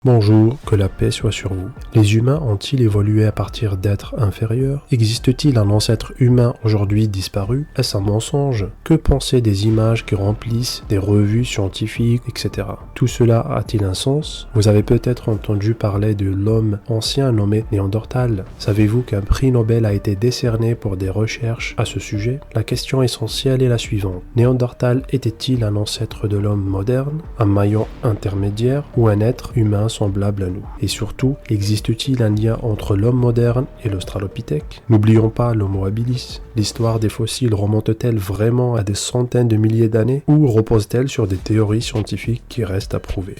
Bonjour, que la paix soit sur vous. Les humains ont-ils évolué à partir d'êtres inférieurs? Existe-t-il un ancêtre humain aujourd'hui disparu? Est-ce un mensonge? Que penser des images qui remplissent des revues scientifiques, etc. Tout cela a-t-il un sens? Vous avez peut-être entendu parler de l'homme ancien nommé Néandertal. Savez-vous qu'un prix Nobel a été décerné pour des recherches à ce sujet? La question essentielle est la suivante. Néandertal était-il un ancêtre de l'homme moderne, un maillon intermédiaire ou un être humain semblable à nous? Et surtout, existe-t-il un lien entre l'homme moderne et l'Australopithèque? N'oublions pas l'Homo habilis. L'histoire des fossiles remonte-t-elle vraiment à des centaines de milliers d'années ou repose-t-elle sur des théories scientifiques qui restent à prouver?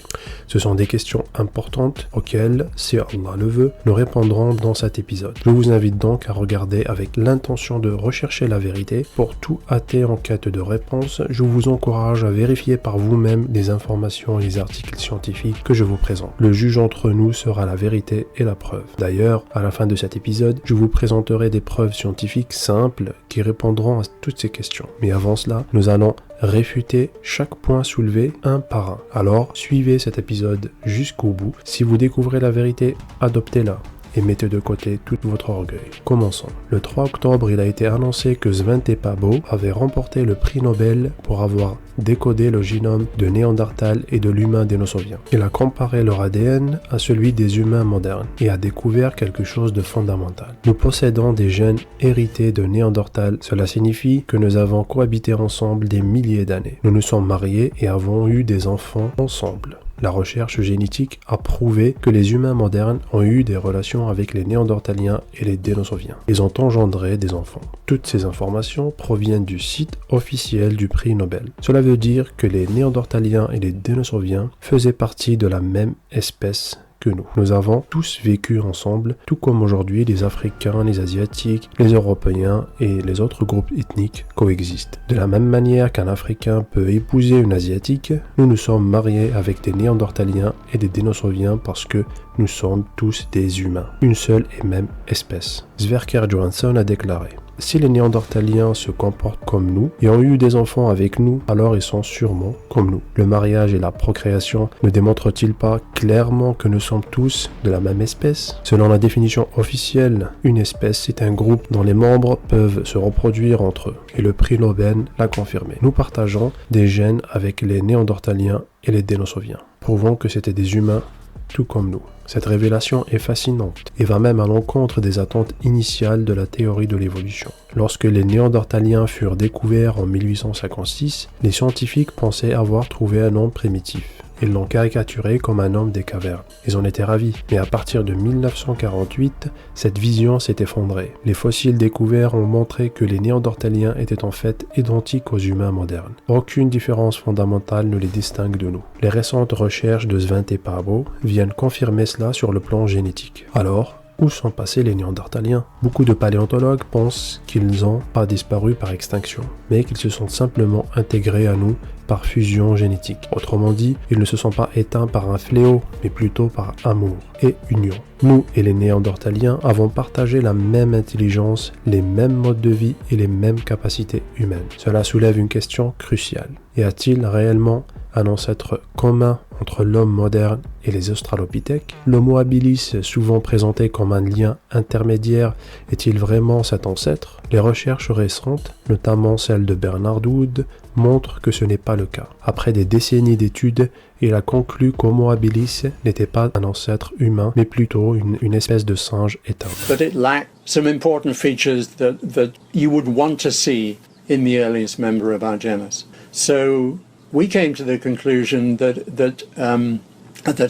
Ce sont des questions importantes auxquelles, si Allah le veut, nous répondrons dans cet épisode. Je vous invite donc à regarder avec l'intention de rechercher la vérité. Pour tout athée en quête de réponse, je vous encourage à vérifier par vous-même les informations et les articles scientifiques que je vous présente. Le juge entre nous sera la vérité et la preuve. D'ailleurs, à la fin de cet épisode, je vous présenterai des preuves scientifiques simples qui répondront à toutes ces questions. Mais avant cela, nous allons réfuter chaque point soulevé un par un. Alors, suivez cet épisode jusqu'au bout. Si vous découvrez la vérité, adoptez-la et mettez de côté tout votre orgueil. Commençons. Le 3 octobre, il a été annoncé que Svante Pääbo avait remporté le prix Nobel pour avoir décodé le génome de Néandertal et de l'humain dénisovien. Il a comparé leur ADN à celui des humains modernes et a découvert quelque chose de fondamental. Nous possédons des gènes hérités de Néandertal. Cela signifie que nous avons cohabité ensemble des milliers d'années. Nous nous sommes mariés et avons eu des enfants ensemble. La recherche génétique a prouvé que les humains modernes ont eu des relations avec les Néandertaliens et les Dénisoviens. Ils ont engendré des enfants. Toutes ces informations proviennent du site officiel du prix Nobel. Cela veut dire que les Néandertaliens et les Dénisoviens faisaient partie de la même espèce que nous. Nous avons tous vécu ensemble, tout comme aujourd'hui les Africains, les Asiatiques, les Européens et les autres groupes ethniques coexistent. De la même manière qu'un Africain peut épouser une Asiatique, nous nous sommes mariés avec des Néandertaliens et des Dénisoviens parce que nous sommes tous des humains, une seule et même espèce. Sverker Johansson a déclaré: si les Néandertaliens se comportent comme nous et ont eu des enfants avec nous, alors ils sont sûrement comme nous. Le mariage et la procréation ne démontrent-ils pas clairement que nous sommes tous de la même espèce? Selon la définition officielle, une espèce est un groupe dont les membres peuvent se reproduire entre eux. Et le prix Nobel l'a confirmé. Nous partageons des gènes avec les Néandertaliens et les Dénisoviens, prouvant que c'était des humains tout comme nous. Cette révélation est fascinante et va même à l'encontre des attentes initiales de la théorie de l'évolution. Lorsque les Néandertaliens furent découverts en 1856, les scientifiques pensaient avoir trouvé un homme primitif. Ils l'ont caricaturé comme un homme des cavernes. Ils en étaient ravis. Mais à partir de 1948, cette vision s'est effondrée. Les fossiles découverts ont montré que les Néandertaliens étaient en fait identiques aux humains modernes. Aucune différence fondamentale ne les distingue de nous. Les récentes recherches de Svante Pääbo viennent confirmer cela sur le plan génétique. Alors, où sont passés les Néandertaliens? Beaucoup de paléontologues pensent qu'ils n'ont pas disparu par extinction, mais qu'ils se sont simplement intégrés à nous par fusion génétique. Autrement dit, ils ne se sont pas éteints par un fléau, mais plutôt par amour et union. Nous et les Néandertaliens avons partagé la même intelligence, les mêmes modes de vie et les mêmes capacités humaines. Cela soulève une question cruciale. Y a-t-il réellement un ancêtre commun entre l'homme moderne et les Australopithèques? L'Homo habilis, souvent présenté comme un lien intermédiaire, est-il vraiment cet ancêtre? Les recherches récentes, notamment celle de Bernard Wood, montrent que ce n'est pas le cas. Après des décennies d'études, il a conclu qu'Homo habilis n'était pas un ancêtre humain, mais plutôt une espèce de singe éteint. But it lacked some important features that you would want to see in the earliest member of our genus. So we came to the conclusion that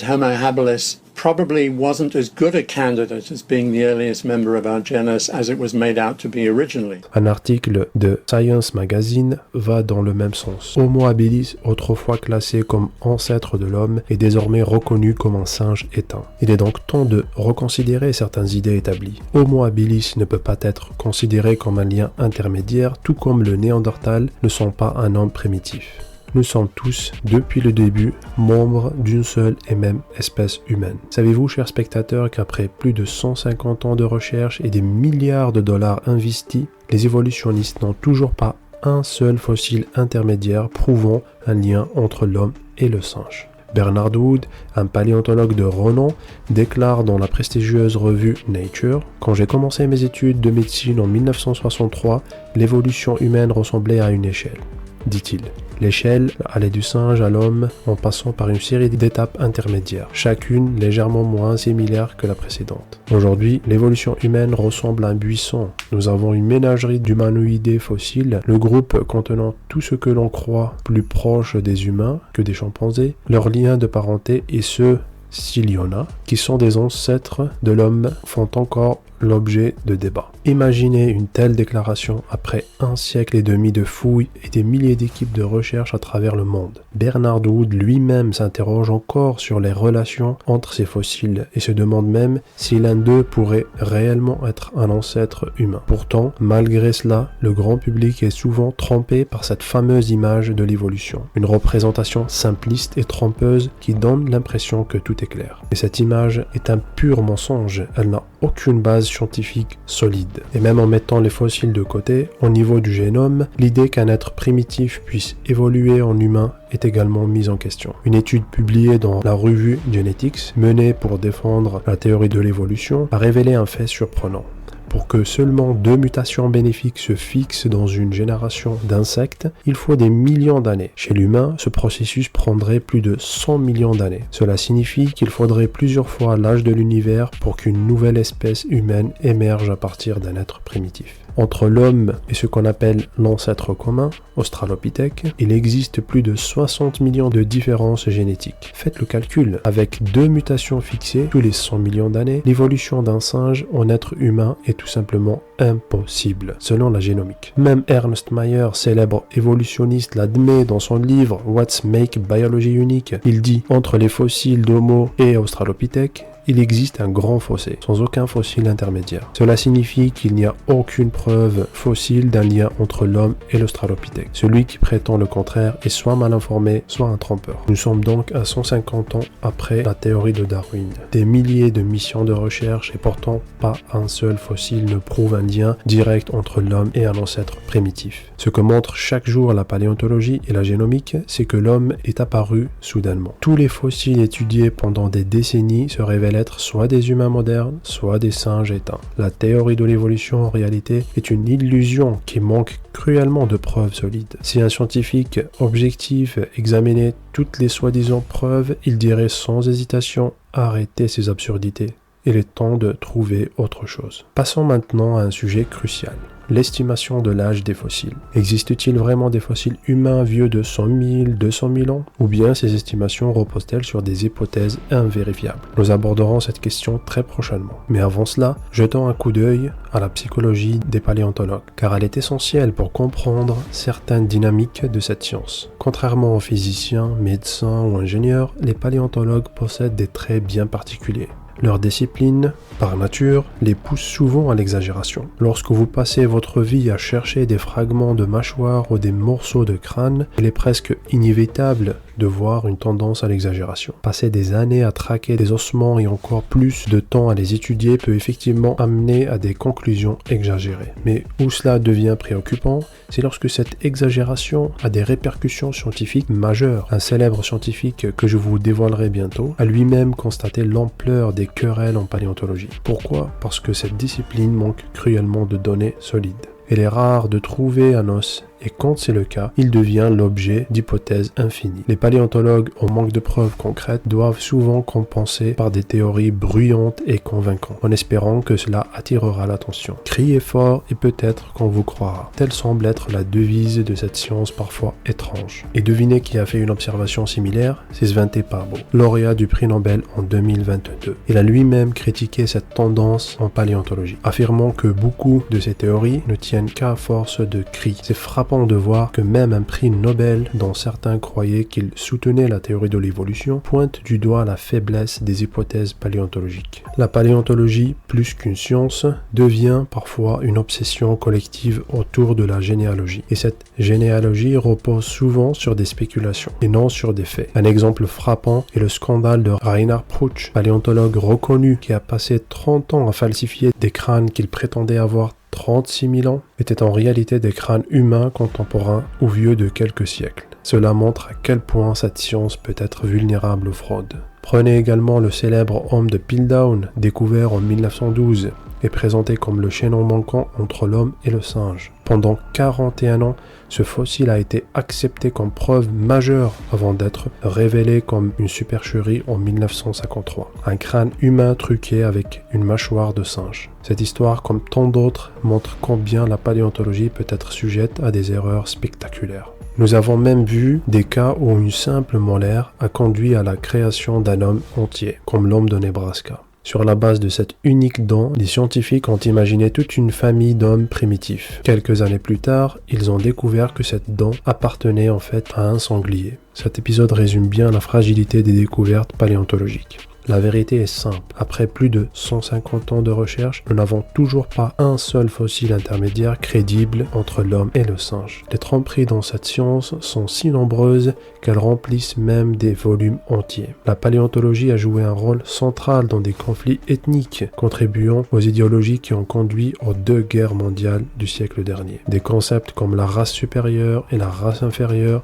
Homo habilis probably wasn't as good a candidate as being the earliest member of our genus as it was made out to be originally. Un article de Science Magazine va dans le même sens. Homo habilis, autrefois classé comme ancêtre de l'homme, est désormais reconnu comme un singe éteint. Il est donc temps de reconsidérer certaines idées établies. Homo habilis ne peut pas être considéré comme un lien intermédiaire, tout comme le Néandertal ne sont pas un homme primitif. Nous sommes tous, depuis le début, membres d'une seule et même espèce humaine. Savez-vous, chers spectateurs, qu'après plus de 150 ans de recherche et des milliards de dollars investis, les évolutionnistes n'ont toujours pas un seul fossile intermédiaire prouvant un lien entre l'homme et le singe? Bernard Wood, un paléontologue de renom, déclare dans la prestigieuse revue Nature « Quand j'ai commencé mes études de médecine en 1963, l'évolution humaine ressemblait à une échelle. » dit-il. L'échelle allait du singe à l'homme en passant par une série d'étapes intermédiaires, chacune légèrement moins similaire que la précédente. Aujourd'hui, l'évolution humaine ressemble à un buisson. Nous avons une ménagerie d'humanoïdés fossiles, le groupe contenant tout ce que l'on croit plus proche des humains que des chimpanzés, leurs liens de parenté et ceux, s'il y en a, qui sont des ancêtres de l'homme, font encore l'objet de débats. Imaginez une telle déclaration après un siècle et demi de fouilles et des milliers d'équipes de recherche à travers le monde. Bernard Wood lui-même s'interroge encore sur les relations entre ces fossiles et se demande même si l'un d'eux pourrait réellement être un ancêtre humain. Pourtant, malgré cela, le grand public est souvent trompé par cette fameuse image de l'évolution. Une représentation simpliste et trompeuse qui donne l'impression que tout est clair. Et cette image est un pur mensonge, elle n'a aucune base scientifique solide. Et même en mettant les fossiles de côté, au niveau du génome, l'idée qu'un être primitif puisse évoluer en humain est également mise en question. Une étude publiée dans la revue Genetics, menée pour défendre la théorie de l'évolution, a révélé un fait surprenant. Pour que seulement 2 mutations bénéfiques se fixent dans une génération d'insectes, il faut des millions d'années. Chez l'humain, ce processus prendrait plus de 100 millions d'années. Cela signifie qu'il faudrait plusieurs fois l'âge de l'univers pour qu'une nouvelle espèce humaine émerge à partir d'un être primitif. Entre l'homme et ce qu'on appelle l'ancêtre commun, Australopithèque, il existe plus de 60 millions de différences génétiques. Faites le calcul, avec 2 mutations fixées tous les 100 millions d'années, l'évolution d'un singe en être humain est tout simplement impossible, selon la génomique. Même Ernst Mayr, célèbre évolutionniste, l'admet dans son livre What Makes Biology Unique. Il dit « Entre les fossiles d'Homo et Australopithèque, il existe un grand fossé, sans aucun fossile intermédiaire. Cela signifie qu'il n'y a aucune preuve fossile d'un lien entre l'homme et l'Australopithèque. Celui qui prétend le contraire est soit mal informé, soit un trompeur. Nous sommes donc à 150 ans après la théorie de Darwin. Des milliers de missions de recherche et pourtant pas un seul fossile ne prouve un lien direct entre l'homme et un ancêtre primitif. Ce que montre chaque jour la paléontologie et la génomique, c'est que l'homme est apparu soudainement. Tous les fossiles étudiés pendant des décennies se révèlent être soit des humains modernes, soit des singes éteints. La théorie de l'évolution en réalité est une illusion qui manque cruellement de preuves solides. Si un scientifique objectif examinait toutes les soi-disant preuves, il dirait sans hésitation arrêtez ces absurdités. Il est temps de trouver autre chose. Passons maintenant à un sujet crucial. L'estimation de l'âge des fossiles. Existe-t-il vraiment des fossiles humains vieux de 100 000, 200 000 ans? Ou bien ces estimations reposent-elles sur des hypothèses invérifiables? Nous aborderons cette question très prochainement. Mais avant cela, jetons un coup d'œil à la psychologie des paléontologues, car elle est essentielle pour comprendre certaines dynamiques de cette science. Contrairement aux physiciens, médecins ou ingénieurs, les paléontologues possèdent des traits bien particuliers. Leur discipline, par nature, les pousse souvent à l'exagération. Lorsque vous passez votre vie à chercher des fragments de mâchoire ou des morceaux de crâne, il est presque inévitable de voir une tendance à l'exagération. Passer des années à traquer des ossements et encore plus de temps à les étudier peut effectivement amener à des conclusions exagérées. Mais où cela devient préoccupant, c'est lorsque cette exagération a des répercussions scientifiques majeures. Un célèbre scientifique que je vous dévoilerai bientôt a lui-même constaté l'ampleur des querelles en paléontologie. Pourquoi? Parce que cette discipline manque cruellement de données solides. Il est rare de trouver un os, et quand c'est le cas, il devient l'objet d'hypothèses infinies. Les paléontologues, au manque de preuves concrètes, doivent souvent compenser par des théories bruyantes et convaincantes, en espérant que cela attirera l'attention. Criez fort et peut-être qu'on vous croira. Telle semble être la devise de cette science parfois étrange. Et devinez qui a fait une observation similaire? C'est Svante Pääbo, lauréat du prix Nobel en 2022. Il a lui-même critiqué cette tendance en paléontologie, affirmant que beaucoup de ces théories ne tiennent qu'à force de cris. C'est frappant de voir que même un prix Nobel, dont certains croyaient qu'il soutenait la théorie de l'évolution, pointe du doigt la faiblesse des hypothèses paléontologiques. La paléontologie, plus qu'une science, devient parfois une obsession collective autour de la généalogie. Et cette généalogie repose souvent sur des spéculations et non sur des faits. Un exemple frappant est le scandale de Reinhard Pruch, paléontologue reconnu qui a passé 30 ans à falsifier des crânes qu'il prétendait avoir 36 000 ans, étaient en réalité des crânes humains contemporains ou vieux de quelques siècles. Cela montre à quel point cette science peut être vulnérable aux fraudes. Prenez également le célèbre homme de Piltdown, découvert en 1912, et présenté comme le chaînon manquant entre l'homme et le singe. Pendant 41 ans, ce fossile a été accepté comme preuve majeure avant d'être révélé comme une supercherie en 1953. Un crâne humain truqué avec une mâchoire de singe. Cette histoire, comme tant d'autres, montre combien la paléontologie peut être sujette à des erreurs spectaculaires. Nous avons même vu des cas où une simple molaire a conduit à la création d'un homme entier, comme l'homme de Nebraska. Sur la base de cette unique dent, les scientifiques ont imaginé toute une famille d'hommes primitifs. Quelques années plus tard, ils ont découvert que cette dent appartenait en fait à un sanglier. Cet épisode résume bien la fragilité des découvertes paléontologiques. La vérité est simple. Après plus de 150 ans de recherche, nous n'avons toujours pas un seul fossile intermédiaire crédible entre l'homme et le singe. Les tromperies dans cette science sont si nombreuses qu'elles remplissent même des volumes entiers. La paléontologie a joué un rôle central dans des conflits ethniques, contribuant aux idéologies qui ont conduit aux 2 guerres mondiales du siècle dernier. Des concepts comme la race supérieure et la race inférieure.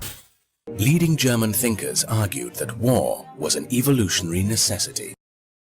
Leading German thinkers argued that war was an evolutionary necessity,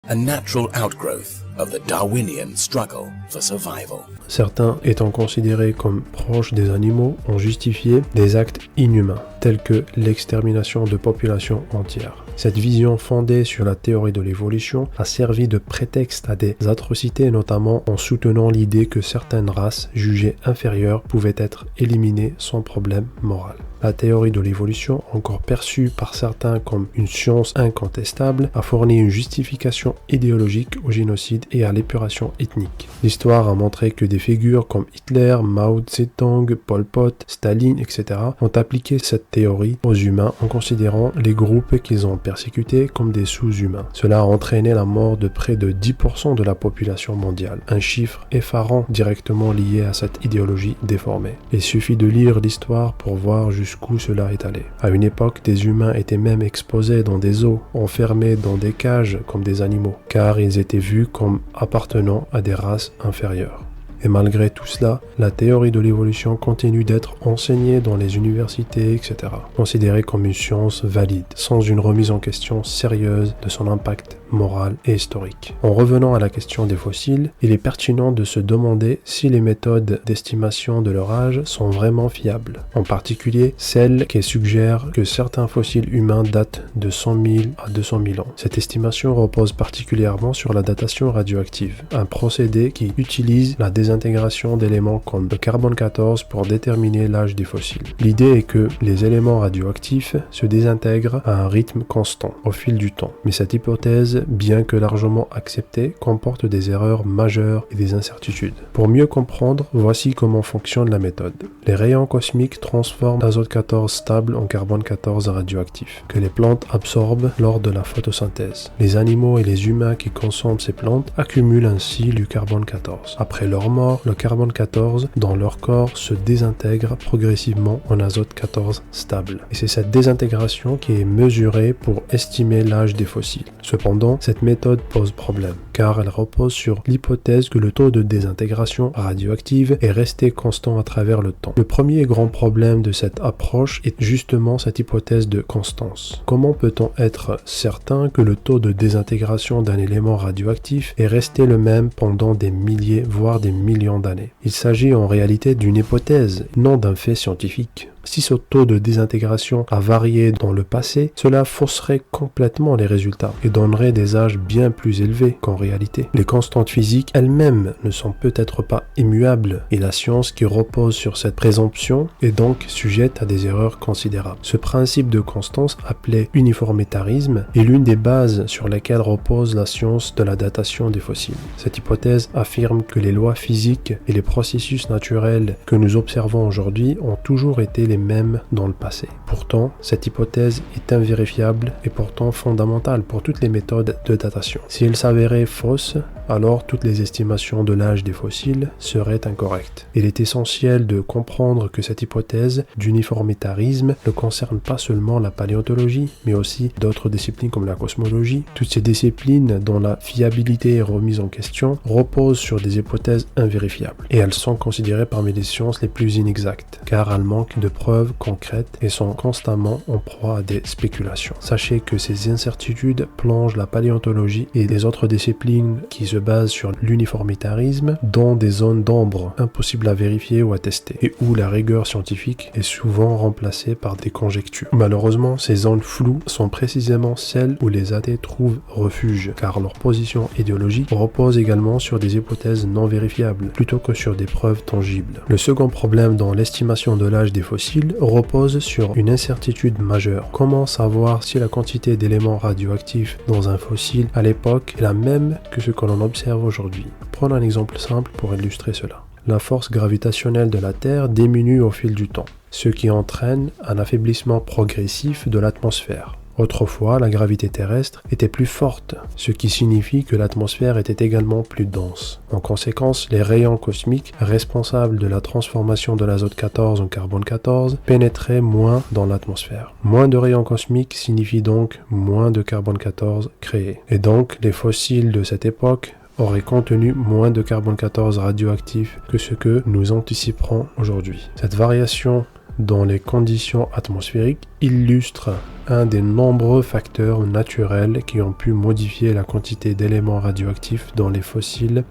a natural outgrowth of the Darwinian struggle for survival. Certains étant considérés comme proches des animaux ont justifié des actes inhumains, tels que l'extermination de populations entières. Cette vision fondée sur la théorie de l'évolution a servi de prétexte à des atrocités, notamment en soutenant l'idée que certaines races jugées inférieures pouvaient être éliminées sans problème moral. La théorie de l'évolution, encore perçue par certains comme une science incontestable, a fourni une justification idéologique au génocide et à l'épuration ethnique. L'histoire a montré que des figures comme Hitler, Mao Zedong, Pol Pot, Staline, etc. ont appliqué cette théorie aux humains en considérant les groupes qu'ils ont persécutés comme des sous-humains. Cela a entraîné la mort de près de 10% de la population mondiale, un chiffre effarant directement lié à cette idéologie déformée. Il suffit de lire l'histoire pour voir jusqu'où cela est allé. À une époque, des humains étaient même exposés dans des zoos, enfermés dans des cages comme des animaux, car ils étaient vus comme appartenant à des races inférieures. Et malgré tout cela, la théorie de l'évolution continue d'être enseignée dans les universités, etc., considérée comme une science valide, sans une remise en question sérieuse de son impact moral et historique. En revenant à la question des fossiles, il est pertinent de se demander si les méthodes d'estimation de leur âge sont vraiment fiables, en particulier celles qui suggèrent que certains fossiles humains datent de 100 000 à 200 000 ans. Cette estimation repose particulièrement sur la datation radioactive, un procédé qui utilise la désintégration d'éléments comme le carbone 14 pour déterminer l'âge des fossiles. L'idée est que les éléments radioactifs se désintègrent à un rythme constant au fil du temps, mais cette hypothèse, bien que largement acceptée, comporte des erreurs majeures et des incertitudes. Pour mieux comprendre, voici comment fonctionne la méthode. Les rayons cosmiques transforment l'azote 14 stable en carbone 14 radioactif, que les plantes absorbent lors de la photosynthèse. Les animaux et les humains qui consomment ces plantes accumulent ainsi du carbone 14. Après leur mort, le carbone 14 dans leur corps se désintègre progressivement en azote 14 stable. Et c'est cette désintégration qui est mesurée pour estimer l'âge des fossiles. Cependant, cette méthode pose problème, car elle repose sur l'hypothèse que le taux de désintégration radioactive est resté constant à travers le temps. Le premier grand problème de cette approche est justement cette hypothèse de constance. Comment peut-on être certain que le taux de désintégration d'un élément radioactif est resté le même pendant des milliers, voire des millions d'années? Il s'agit en réalité d'une hypothèse, non d'un fait scientifique. Si ce taux de désintégration a varié dans le passé, cela fausserait complètement les résultats et donnerait des âges bien plus élevés qu'en réalité. Les constantes physiques elles-mêmes ne sont peut-être pas immuables et la science qui repose sur cette présomption est donc sujette à des erreurs considérables. Ce principe de constance, appelé uniformitarisme, est l'une des bases sur lesquelles repose la science de la datation des fossiles. Cette hypothèse affirme que les lois physiques et les processus naturels que nous observons aujourd'hui ont toujours été les mêmes dans le passé. Pourtant, cette hypothèse est invérifiable et pourtant fondamentale pour toutes les méthodes de datation. Si elle s'avérait fausse, alors toutes les estimations de l'âge des fossiles seraient incorrectes. Il est essentiel de comprendre que cette hypothèse d'uniformitarisme ne concerne pas seulement la paléontologie, mais aussi d'autres disciplines comme la cosmologie. Toutes ces disciplines dont la fiabilité est remise en question reposent sur des hypothèses invérifiables et elles sont considérées parmi les sciences les plus inexactes, car elles manquent de preuves preuves concrètes et sont constamment en proie à des spéculations. Sachez que ces incertitudes plongent la paléontologie et les autres disciplines qui se basent sur l'uniformitarisme dans des zones d'ombre, impossibles à vérifier ou à tester, et où la rigueur scientifique est souvent remplacée par des conjectures. Malheureusement, ces zones floues sont précisément celles où les athées trouvent refuge, car leur position idéologique repose également sur des hypothèses non vérifiables, plutôt que sur des preuves tangibles. Le second problème dans l'estimation de l'âge des fossiles repose sur une incertitude majeure. Comment savoir si la quantité d'éléments radioactifs dans un fossile à l'époque est la même que ce que l'on observe aujourd'hui? Prenons un exemple simple pour illustrer cela. La force gravitationnelle de la Terre diminue au fil du temps, ce qui entraîne un affaiblissement progressif de l'atmosphère. Autrefois, la gravité terrestre était plus forte, ce qui signifie que l'atmosphère était également plus dense. En conséquence, les rayons cosmiques responsables de la transformation de l'azote 14 en carbone 14 pénétraient moins dans l'atmosphère. Moins de rayons cosmiques signifie donc moins de carbone 14 créé. Et donc, les fossiles de cette époque aurait contenu moins de carbone 14 radioactif que ce que nous anticiperons aujourd'hui. Cette variation dans les conditions atmosphériques illustre un des nombreux facteurs naturels qui ont pu modifier la quantité d'éléments radioactifs dans les fossiles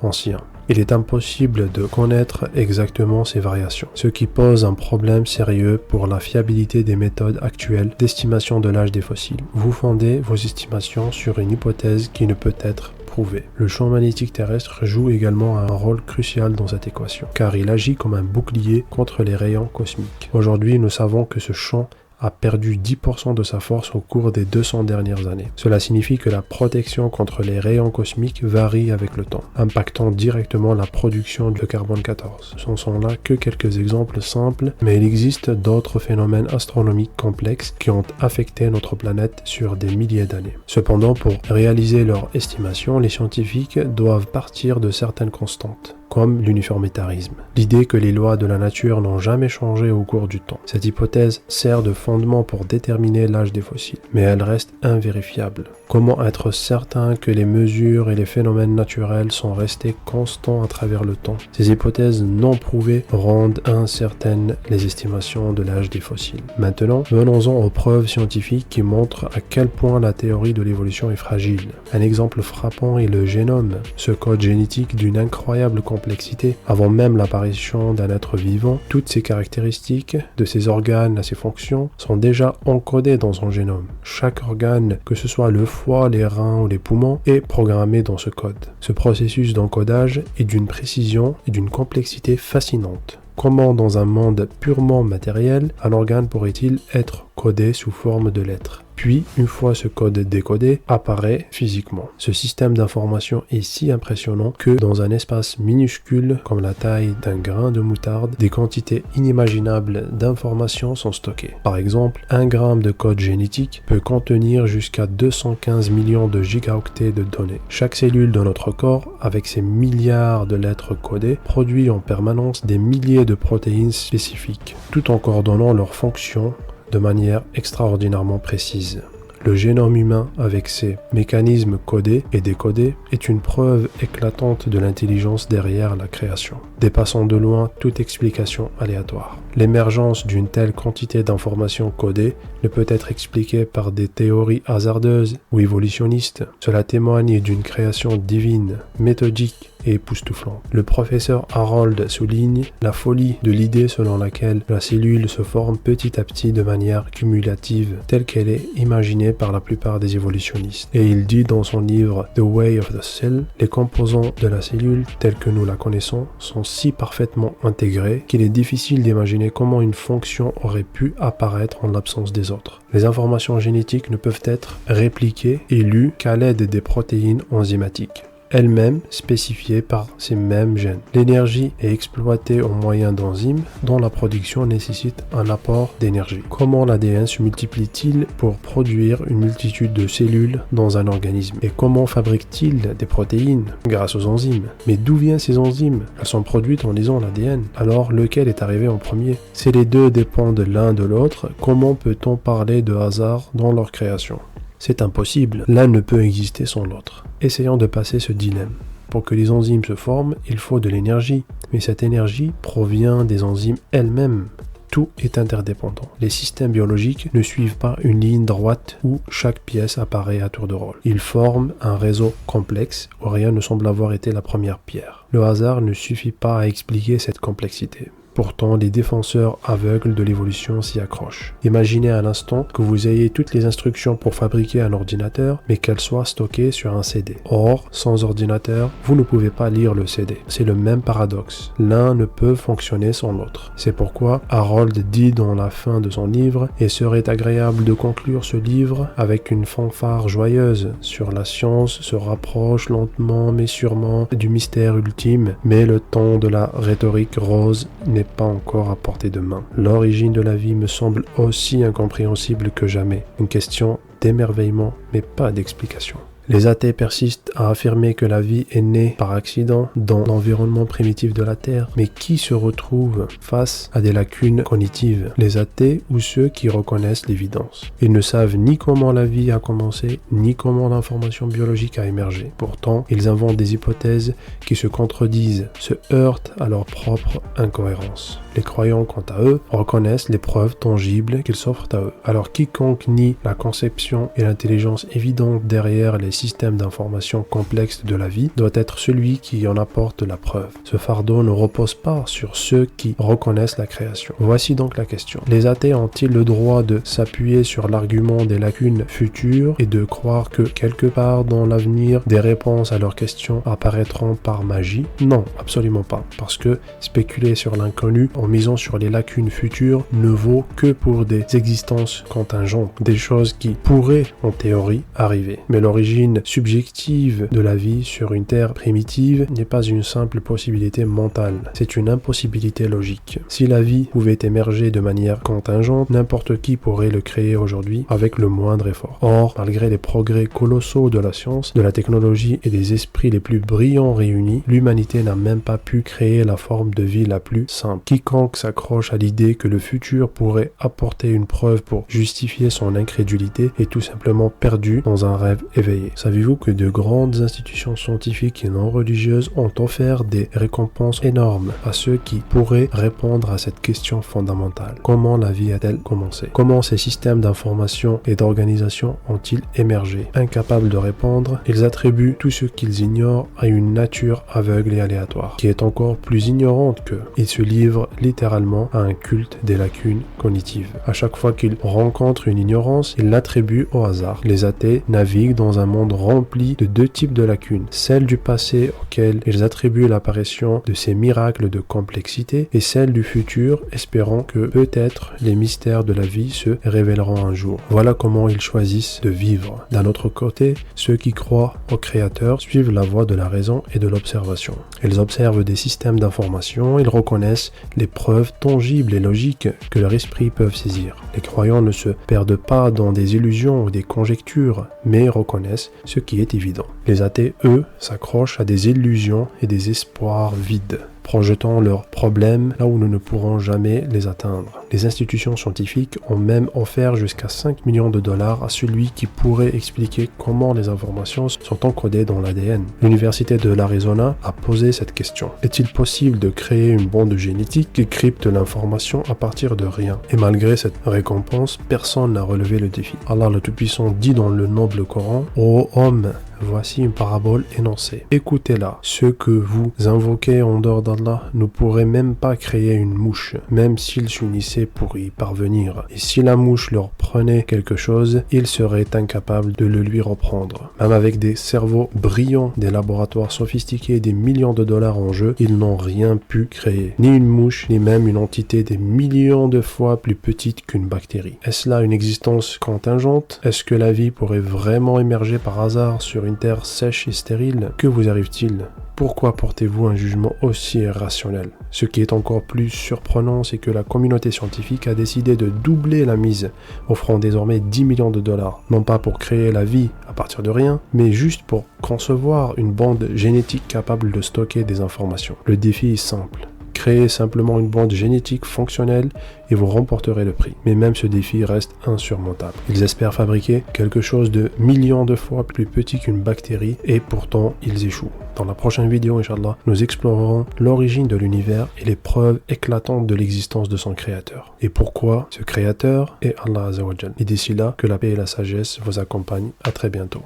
anciens. Il est impossible de connaître exactement ces variations, ce qui pose un problème sérieux pour la fiabilité des méthodes actuelles d'estimation de l'âge des fossiles. Vous fondez vos estimations sur une hypothèse qui ne peut être prouvée. Le champ magnétique terrestre joue également un rôle crucial dans cette équation, car il agit comme un bouclier contre les rayons cosmiques. Aujourd'hui, nous savons que ce champ a perdu 10% de sa force au cours des 200 dernières années. Cela signifie que la protection contre les rayons cosmiques varie avec le temps, impactant directement la production de carbone 14. Ce ne sont là que quelques exemples simples, mais il existe d'autres phénomènes astronomiques complexes qui ont affecté notre planète sur des milliers d'années. Cependant, pour réaliser leur estimation, les scientifiques doivent partir de certaines constantes, comme l'uniformitarisme. L'idée que les lois de la nature n'ont jamais changé au cours du temps. Cette hypothèse sert de fondement pour déterminer l'âge des fossiles, mais elle reste invérifiable. Comment être certain que les mesures et les phénomènes naturels sont restés constants à travers le temps? Ces hypothèses non prouvées rendent incertaines les estimations de l'âge des fossiles. Maintenant, venons-en aux preuves scientifiques qui montrent à quel point la théorie de l'évolution est fragile. Un exemple frappant est le génome, ce code génétique d'une incroyable complexité. Avant même l'apparition d'un être vivant, toutes ces caractéristiques, de ses organes à ses fonctions, sont déjà encodées dans son génome. Chaque organe, que ce soit le foie, les reins ou les poumons, est programmé dans ce code. Ce processus d'encodage est d'une précision et d'une complexité fascinante. Comment, dans un monde purement matériel, un organe pourrait-il être codé sous forme de lettres? Puis, une fois ce code décodé, apparaît physiquement. Ce système d'information est si impressionnant que, dans un espace minuscule, comme la taille d'un grain de moutarde, des quantités inimaginables d'informations sont stockées. Par exemple, 1 gramme de code génétique peut contenir jusqu'à 215 millions de gigaoctets de données. Chaque cellule de notre corps, avec ses milliards de lettres codées, produit en permanence des milliers de protéines spécifiques, tout en coordonnant leurs fonctions de manière extraordinairement précise. Le génome humain, avec ses mécanismes codés et décodés, est une preuve éclatante de l'intelligence derrière la création, dépassant de loin toute explication aléatoire. L'émergence d'une telle quantité d'informations codées ne peut être expliquée par des théories hasardeuses ou évolutionnistes. Cela témoigne d'une création divine, méthodique et époustouflante. Le professeur Harold souligne la folie de l'idée selon laquelle la cellule se forme petit à petit de manière cumulative, telle qu'elle est imaginée par la plupart des évolutionnistes. Et il dit dans son livre The Way of the Cell, les composants de la cellule, tels que nous la connaissons, sont si parfaitement intégrés qu'il est difficile d'imaginer comment une fonction aurait pu apparaître en l'absence des autres. Les informations génétiques ne peuvent être répliquées et lues qu'à l'aide des protéines enzymatiques, elles-mêmes spécifiées par ces mêmes gènes. L'énergie est exploitée au moyen d'enzymes dont la production nécessite un apport d'énergie. Comment l'ADN se multiplie-t-il pour produire une multitude de cellules dans un organisme? Et comment fabrique-t-il des protéines grâce aux enzymes? Mais d'où viennent ces enzymes? Elles sont produites en lisant l'ADN. Alors lequel est arrivé en premier? Si les deux dépendent l'un de l'autre, comment peut-on parler de hasard dans leur création? C'est impossible, l'un ne peut exister sans l'autre. Essayons de passer ce dilemme. Pour que les enzymes se forment, il faut de l'énergie, mais cette énergie provient des enzymes elles-mêmes. tout est interdépendant. Les systèmes biologiques ne suivent pas une ligne droite où chaque pièce apparaît à tour de rôle. Ils forment un réseau complexe où rien ne semble avoir été la première pierre. Le hasard ne suffit pas à expliquer cette complexité. Pourtant, les défenseurs aveugles de l'évolution s'y accrochent. Imaginez à l'instant que vous ayez toutes les instructions pour fabriquer un ordinateur, mais qu'elles soient stockées sur un CD. Or, sans ordinateur, vous ne pouvez pas lire le CD. C'est le même paradoxe. L'un ne peut fonctionner sans l'autre. C'est pourquoi Harold dit dans la fin de son livre « Il serait agréable de conclure ce livre avec une fanfare joyeuse sur la science se rapproche lentement mais sûrement du mystère ultime, mais le temps de la rhétorique rose n'est pas encore à portée de main. L'origine de la vie me semble aussi incompréhensible que jamais. Une question d'émerveillement, mais pas d'explication. Les athées persistent à affirmer que la vie est née par accident dans l'environnement primitif de la Terre, mais qui se retrouve face à des lacunes cognitives? Les athées ou ceux qui reconnaissent l'évidence. Ils ne savent ni comment la vie a commencé, ni comment l'information biologique a émergé. Pourtant, ils inventent des hypothèses qui se contredisent, se heurtent à leur propre incohérence. Les croyants, quant à eux, reconnaissent les preuves tangibles qu'ils s'offrent à eux. Alors quiconque nie la conception et l'intelligence évidente derrière les systèmes d'information complexes de la vie doit être celui qui en apporte la preuve. Ce fardeau ne repose pas sur ceux qui reconnaissent la création. Voici donc la question. Les athées ont-ils le droit de s'appuyer sur l'argument des lacunes futures et de croire que quelque part dans l'avenir, des réponses à leurs questions apparaîtront par magie? Non, absolument pas. Parce que spéculer sur l'inconnu en misant sur les lacunes futures ne vaut que pour des existences contingentes, des choses qui pourraient en théorie arriver. Mais l'origine subjective de la vie sur une terre primitive n'est pas une simple possibilité mentale, c'est une impossibilité logique. Si la vie pouvait émerger de manière contingente, n'importe qui pourrait le créer aujourd'hui avec le moindre effort. Or, malgré les progrès colossaux de la science, de la technologie et des esprits les plus brillants réunis, l'humanité n'a même pas pu créer la forme de vie la plus simple. Quiconque s'accroche à l'idée que le futur pourrait apporter une preuve pour justifier son incrédulité est tout simplement perdu dans un rêve éveillé. Saviez-vous que de grandes institutions scientifiques et non religieuses ont offert des récompenses énormes à ceux qui pourraient répondre à cette question fondamentale? Comment la vie a-t-elle commencé? Comment ces systèmes d'information et d'organisation ont-ils émergé? Incapables de répondre, ils attribuent tout ce qu'ils ignorent à une nature aveugle et aléatoire, qui est encore plus ignorante qu'eux. Ils se livrent littéralement à un culte des lacunes cognitives. À chaque fois qu'ils rencontrent une ignorance, ils l'attribuent au hasard. Les athées naviguent dans un monde rempli de deux types de lacunes, celle du passé auquel ils attribuent l'apparition de ces miracles de complexité et celle du futur, espérant que peut-être les mystères de la vie se révéleront un jour. Voilà comment ils choisissent de vivre. D'un autre côté, ceux qui croient au Créateur suivent la voie de la raison et de l'observation. Ils observent des systèmes d'information, ils reconnaissent les preuves tangibles et logiques que leur esprit peuvent saisir. Les croyants ne se perdent pas dans des illusions ou des conjectures, mais reconnaissent ce qui est évident. Les athées, eux, s'accrochent à des illusions et des espoirs vides, projetant leurs problèmes là où nous ne pourrons jamais les atteindre. Les institutions scientifiques ont même offert jusqu'à 5 millions de dollars à celui qui pourrait expliquer comment les informations sont encodées dans l'ADN. L'Université de l'Arizona a posé cette question. Est-il possible de créer une bombe génétique qui crypte l'information à partir de rien? Et malgré cette récompense, personne n'a relevé le défi. Allah le Tout-Puissant dit dans le noble Coran: « Ô homme, voici une parabole énoncée. Écoutez-la. Ceux que vous invoquez en dehors d'Allah ne pourraient même pas créer une mouche, même s'ils s'unissaient pour y parvenir. Et si la mouche leur prenait quelque chose, ils seraient incapables de le lui reprendre. Même avec des cerveaux brillants, des laboratoires sophistiqués, des millions de dollars en jeu, ils n'ont rien pu créer. Ni une mouche, ni même une entité des millions de fois plus petite qu'une bactérie. Est-ce là une existence contingente? Est-ce que la vie pourrait vraiment émerger par hasard sur une terre sèche et stérile? Que vous arrive-t-il? Pourquoi portez-vous un jugement aussi irrationnel? Ce qui est encore plus surprenant, c'est que la communauté scientifique a décidé de doubler la mise, offrant désormais 10 millions de dollars. Non pas pour créer la vie à partir de rien, mais juste pour concevoir une bande génétique capable de stocker des informations. Le défi est simple. créez simplement une bande génétique fonctionnelle et vous remporterez le prix. Mais même ce défi reste insurmontable. Ils espèrent fabriquer quelque chose de millions de fois plus petit qu'une bactérie et pourtant ils échouent. Dans la prochaine vidéo, Inch'Allah, nous explorerons l'origine de l'univers et les preuves éclatantes de l'existence de son créateur. Et pourquoi ce créateur est Allah Azza wa Jal. Et d'ici là, que la paix et la sagesse vous accompagnent. À très bientôt.